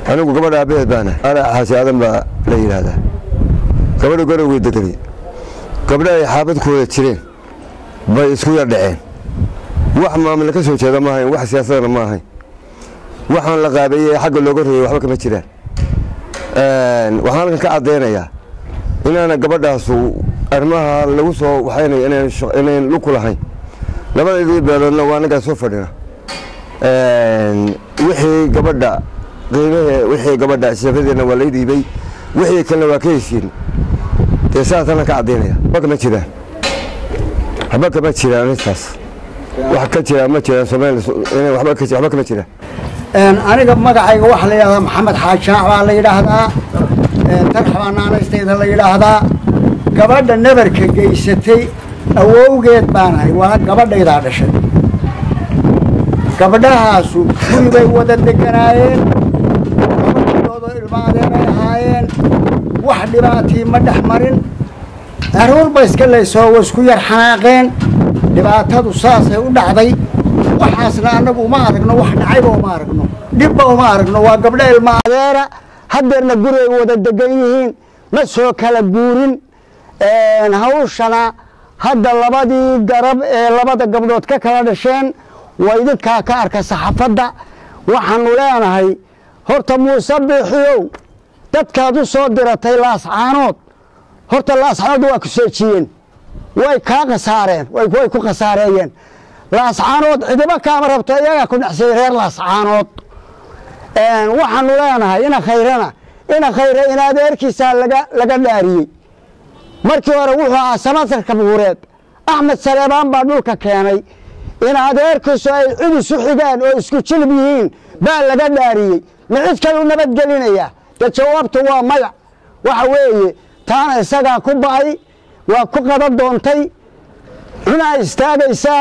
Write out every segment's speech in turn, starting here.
أنا قبل أبيض بنا أنا حاسس هذا ما لين هذا قبل قالوا ويدتني قبل حابت كوي تشرين بيسوي الدعين وحما من الكسر كذا ما هي وح سياسة ما هي وحنا لقابية حق اللوجر وحنا كم تشرين وحنا كعدينا يا إن أنا قبل داسو أرماها لوسو وحين أنا لوكل هاي لما يجي بدلنا وأنا كسوفرنا وحي قبل دا وحي قبل دا سفدنا وليدي بي وحي كنا واكيسين تساعدنا كعدينا بك ما تشرين حبك ما تشرين نفس وحكيت يا ما تشرين سمين أنا وحبك ما تشرين أنا قبل ما قاعد واحد يا محمد حاجة وعلى هذا ترحمنا أنا استيد الله هذا قبل النبر كجيستي أوجد بانه وقبل إذا دشت قبلها سو كل بيود الدكراين قبل المعدن هاين واحد باتي مدحمرين أرول بس كله يسوي سكوير حناقين دبعتها دوساسة ودعضي وحاسنا أنه ما أرجنا واحد عيبه ما أرجنا دبه ما أرجنا وقبل المعدن هدرنا جوري وده الدجاجين مسوا كلا جورين هاوشنا هذا لبادي قرب لبادي قبضات ككلا دشين وإذا كارك صحفة وحنولنا هاي هرت مسبحيو تتكادو صدر تيلاس عنود هرت لاس عنود وكسيتين ويكاق سارين ويكو خسارين لاس عنود إذا ما كامر بتويا كنا حسير لاس عنود وحنولنا هاي إنا خيرنا إنا خير إنا ديركيسا لقى داري markii hore wuxuu sanatarka buureed Axmed Saleeman baa dhulka keenay in adeerkiisu ay cid isu xigaan oo isku jilib yihiin baa laga dhaariyay ma cid kale u nabad gelinaya jawaabtu waa maya waxa weeye taana isaga ku baay waa ku qadan doontay ina istaagaysa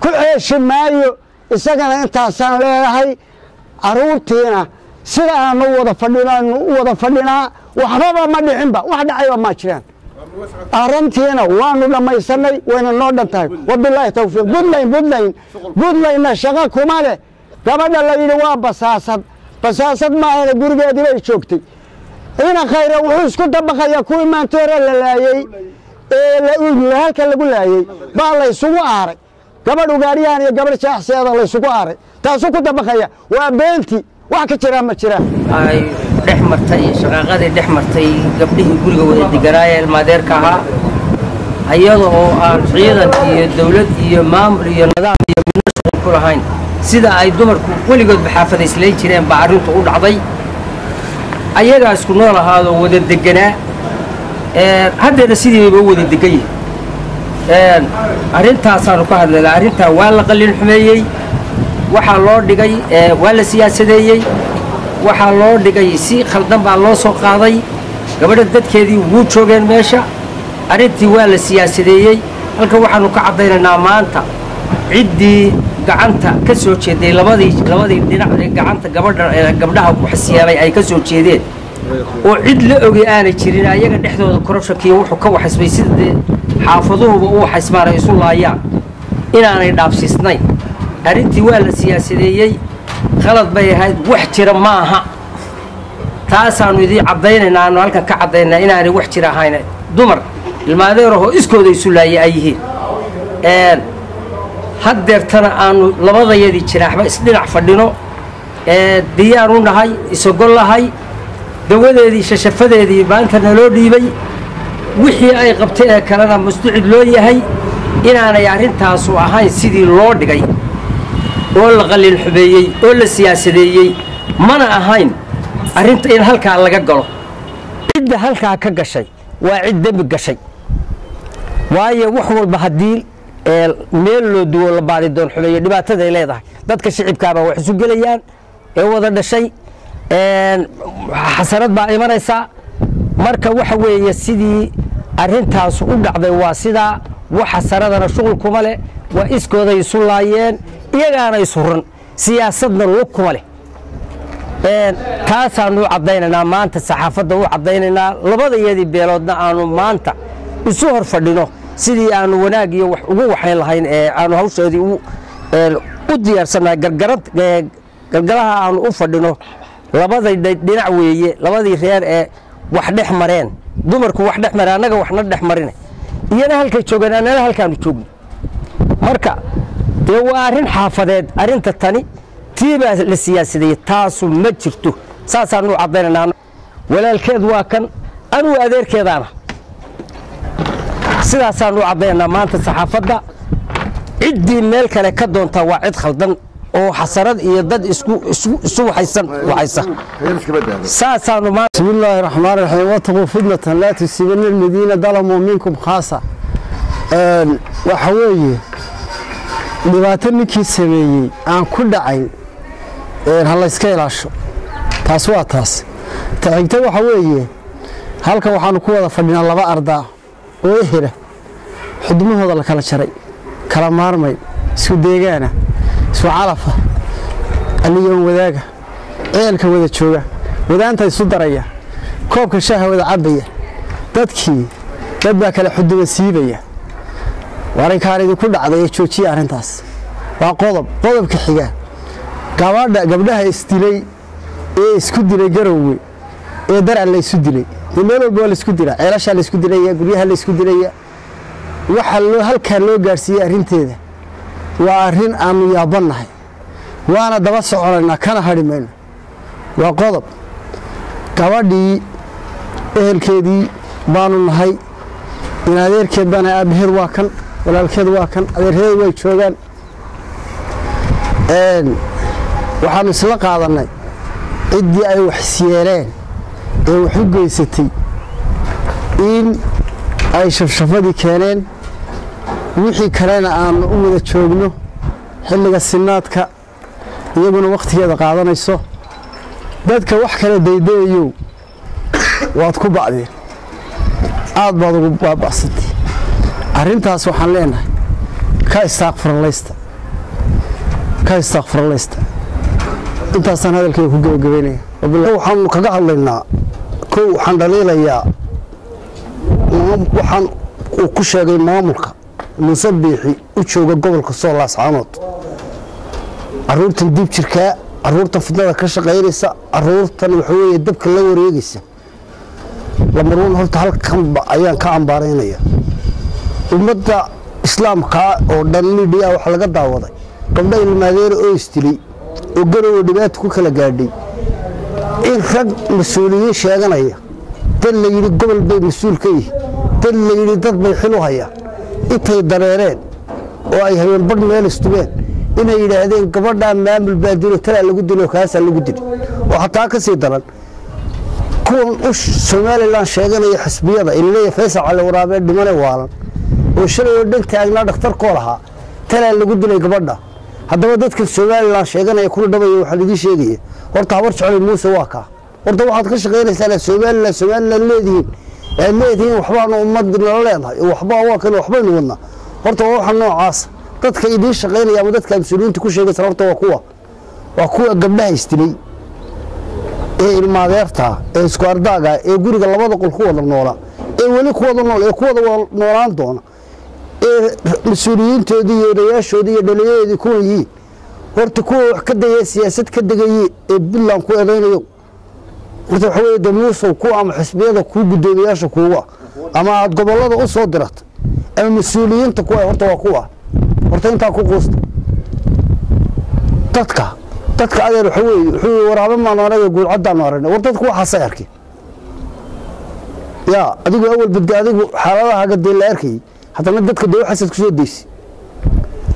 ku ceeshimaayo isagana intaasaan leeyahay aruurtiina sida aan wada fadhinaa waxba ma dhicinba wax dhacay ma jiraan أرنتينا وانو لما يسني وين النور تاي وبالله توفيق بدلين الشغل كماله قبل الله ينوى بساسد ما هنا جورجا دي شوكتي هنا خير وحوس كنت بخير كوي ما ترى للاي لا هلك اللي بقول لاي بالله يسوق عاري قبل وقاريان قبل شخص هذا الله يسوق عاري تاسو كنت بخير وبنتي وحكي ما ترى أي دحمرتي شقاقدي دحمرتي قبله guriga wada digaraayay maadeerka aha ayadoo aan ciidan iyo dawlad iyo maamul iyo nidaam iyo midnimo ku lahayn sida ay dumarku waligood baxaafada isleey jireen baa arintu u dhacday ayaga isku nool ahaado wada deganaa haddana sidii wada degay arintaas aanu ka hadlaynaa arinta waa la qalin xumeeyay waxa loo dhigay waa la siyaasadeeyay waxa loo dhigay si khaldan baa loo soo qaaday gabadha dadkeedii ugu joogeen meesha arintii waa la siyaasadeeyay halka waxaanu ka cadaynaynaa maanta ciddii gacanta ka soo jeeday labadii dhinac ee gacanta gabadhaha ku xasiyaabay ay ka soo jeedeen oo cid la ogay aanay jirin ayaga dhexdooda corruption-kii wuxuu ka waxisbay sida xaafaduhuba uu xismaanay isu laayaan inaanay dhaafsiisnayn arintii waa la siyaasadeeyay khalad bay ahayd wax jira ma aha taasaanu idii cadaynaynaa aanu halkan ka cadaynaa inaanay wax jira ahayn dumar ilmaadeerahoo iskooda isu laayay ay yihiin haddeertana aanu labadayadii jiraaxba isdhinac fadhino diyaar u nahay isogol lahay dawadeedii shashafadeedii maanta naloo dhiibay wixii ay qabtay ee kalena mustacid loo yahay inaanay arrintaasu ahayn sidii loo dhigay oo la qalin xumeeyey oo la siyaasadeeyey mana ahayn arrinta in halkaa laga galo cidda halkaa ka gashay waa cid dembi gashay waayo wax walba haddii meel loo duwo la baari doon xumeeyo dhibaatada ay leedahay dadka shicibkaaba wax isu gelayaan ee wada dhashay xasarad baa imanaysaa marka waxa weeye sidii arrintaas u dhacday waa sidaa wax xasaradana shughul kuma leh waa iskooday isu laayeen iyagaana isuran siyaasadna lug kuma leh taasaanu u caddaynaynaa maanta saxaafadda u caddaynaynaa labadayadii beeloodna aanu maanta isu hor fadhino sidii aanu wanaag iyo wax ugu waxayn lahayn ee aanu hawshoodii u diyaarsannahay galgalaha aanu u fadhino labaday dhinac weeye labadii reer ee wax dhex mareen dumarku wax dhex mareen annaga waxna dhex marine iyana halkay joogeen annana halkaanu joogno marka dee waa arrin xaafadeed arrinta tani tii baa la siyaasadeeyey taasu ma jirto saasaanu u caddaynaynaa walaalkeed waa kan anuu adeerkeedaana sidaasaanu u caddaynaynaa maanta saxaafadda ciddii meel kale ka doontaa waa cid khaldan oo xasarad iyo dad isu waxaysa saasaanu بسم الله الرحمن الرحيم واتقوا فتنة لا تصيبن الذين ظلموا منكم خاصة waxa weeye dhibaato ninkii sameeyey aan ku dhacayn hal iska ilaasho taas waa taas taagta waxa weeye halka waxaanu ku wada fadhinaa laba ardaa oo hira xudumahooda la kala jaray kala maarmay isku deegaana isku calafa aliyoon wadaaga eelka wada jooga wadaanta isu daraya koobka shaaha wada cabaya dadkii dad baa kala xuduma siibaya warankaanidu ku dhacday ee joojiye arrintaas waa qodobka xiga gabdhaha isdilay ee isku dilay Garowe ee daran la isu dilay meel walba la isku dilay ceelasha la isku dilay guryaha la isku dilay waxa loo halka loo gaarsiiyay arrinteeda waa arrin aan yaabanahay waana daba soconayna kana harimayna waa qodob gabadhii ehelkeedii baanu nahay in adeerkeed bana aabheed waa kan walaalkeed waa kan adeerheed way joogan waxaanu isla qaadanay ciddii ay wax siyeeleen ee wax u geysatay in ay shafshafadii keeneen wixii kalena aan u wada joogno xilliga sinaadka iyaguna waqtigeeda qaadanayso dadka wax kale daydayo waad ku bacdeen aad baad ugu baabasatay arrintaas waxaan leenahay ka istaaqfirlaysta intaasaan hadalkayga ku gabagabeynaya waxaan kaga hadlaynaa kow waxaan dhaliilayaa waxaan uu ku sheegay maamulka muuse biixi u jooga gobolka Soolaas Caanood carruurtan dib jirkaa carruurtan fidnada ka shaqaynaysa carruurtan waxa weeye dabka la wareegaysa lamaruun horta halkan ayaan ka ambaaraynaya ummadda islaamka oo dhan media waxa laga daawaday gabdha ilmaadeer oo istilay oo Garowe dhibaato ku kala gaadhay in rag mas'uuliyiin sheeganaya dad la yiri gobol bay mas'uul ka yihiin dad la yiri dad bay xil u hayaan intay dareereen oo ay habeen bad meel istugeen inay yiraahdeen gabadha maamul baadiro tala lagu dilo kaasa lagu dilo oo hataa ka sii daran kuwan Soomaaliland sheeganaya xisbiyada ilaa Faysal Cali Waraabe dhimane waalan oo shalay oo dhan taagnaa dhakhtarkoo lahaa tala lagu dilay gabadha haddaba dadka Soomaaliland sheeganaya kula dhabayo waxa lagu sheegay horta habar jecel Muuse waa ka horta waxaad ka shaqeynaysaa Soomaaliland leedihiin waxbaanu ummadna leedahay waxba waa kan waxbaynu wadna horta waxa noocaas dadka idin shaqeynaya ama dadka mas'uuliyiinta ku sheegay sababta waa kuwa gabdhaha istilay ee ilmaadeerta ee isku ardaaga ee guriga labada qol ku wada noola ee wali ku wada nool ee ku wada noolaan doona ee mas'uuliyiintoodii iyo odayaashoodii iyo dhalinyarada ku yihiin horta kuwa wax ka dayay siyaasad ka dagayay ee Puntland ku eedeynayo horta waxa weeye damuuso ku ama xisbiyada ku gudoomiyaasha kuwa ama aad gobolada u soo dirata ama mas'uuliyiinta kuwa horta waa kuwa horta inta ku qoosta dadka adeer waxa weeye wuxuu waraabo maanoonada guul cadaan aragna war dadku waxa sayarkii ya adigu awal bad adigu xaaladaha gadeen la arkay hadana dadka doo xasad ku soo deysay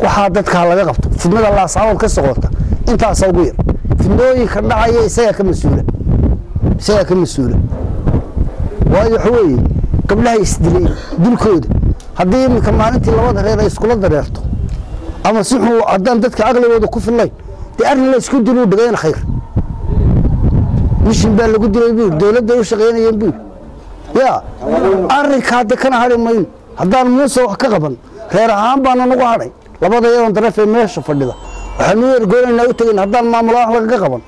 waxa dadka laga qabto fidnada la saawan ka socota intaas ugu yar fidnooyinka dhacaya isaga ka mas'uula waayo waxa weeye gabdhaha isdilay dilkooda haddii iminka maalintii labada reer ay iskula dareerto ama si xun haddaan dadka caqligooda ku fillayn dee arrin la isku diluu dhigayna khayr mishin baa lagu dilay buu dowladda u shaqaynayeen buu yaa arrinka hadda kana hadhi mayno haddaan muuse wax ka qaban reer ahaan baana nagu hadhay labada iyadoon darafee meesha fadhida waxaanu ergoonaynaa u tegayna haddaan maamul wax lagaga qaban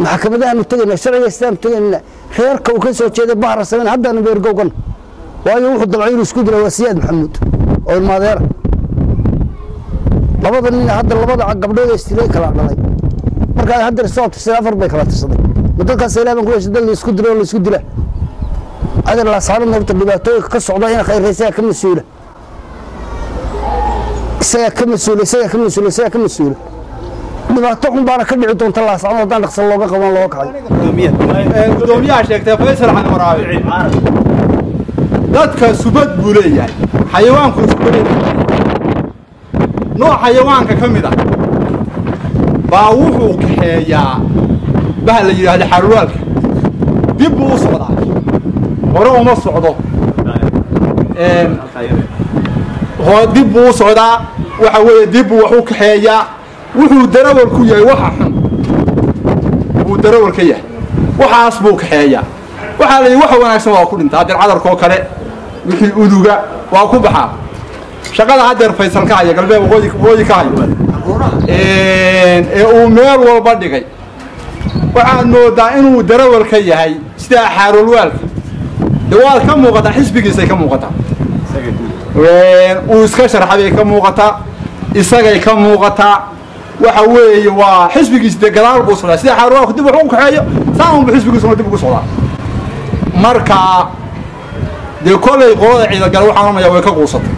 maxkamadahaanu tegaynaa sharciga islaam tegaynaa reerka uu ka soo jeeday bahar samayn haddaanu beergowgan waayo wuxuu dabcay inuu isku dilo waa siyaad maxamuud oo ilmaadeera labada nin hadda labada gabdhood istilay kala dhalay markaa hadda soo tirsaday afar bay kala tirsaday dadkaas ilaaban ku yeeshay dal isku dilo la isku dila adar la saaran horta dhibaatooyinka ka socda in khayraysay ka masuula isaga ka masuula dhibaato xun baana ka dhici doonta la saaran wadaan dhaqsan looga qaban loo kacay gudoomiyaha sheegtay Faysal Xasan Waraabi dadka subad buu leeyahay xayawaanku subad nooc xayawaanka kamid ah baa wuxuu kaxeeyaa baa la yiraahdo xarwaalka dib uu socdaa hore uma socdo dib uu socdaa waxa weeye dib uu wax u kaxeeyaa wuxuu darawal ku yahay waxa xun uu darawal ka yahay waxaas buu kaxeeyaa waxa la wax wanaagsan waa ku dhintaa haddii cadarkoo kale wixii uduga waa ku baxaa shaqada haddeer Faysal ka haya galbeed waqooyi ka hayo uu meel walba dhigay waxaan moodaa inuu darawal ka yahay sida xarwaalka dawaal ka muuqata xisbigiisa ka muuqata uu iska sharxay ka muuqata isagay ka muuqata waxa weeye waa xisbigiisa gadaal buu socdaa sida xarwaalku dib wuxuu ka xeeyo saan buu xisbigiisa dib ugu socdaa marka de kolay qolada ciidan gal waxaan ma way ka quusatay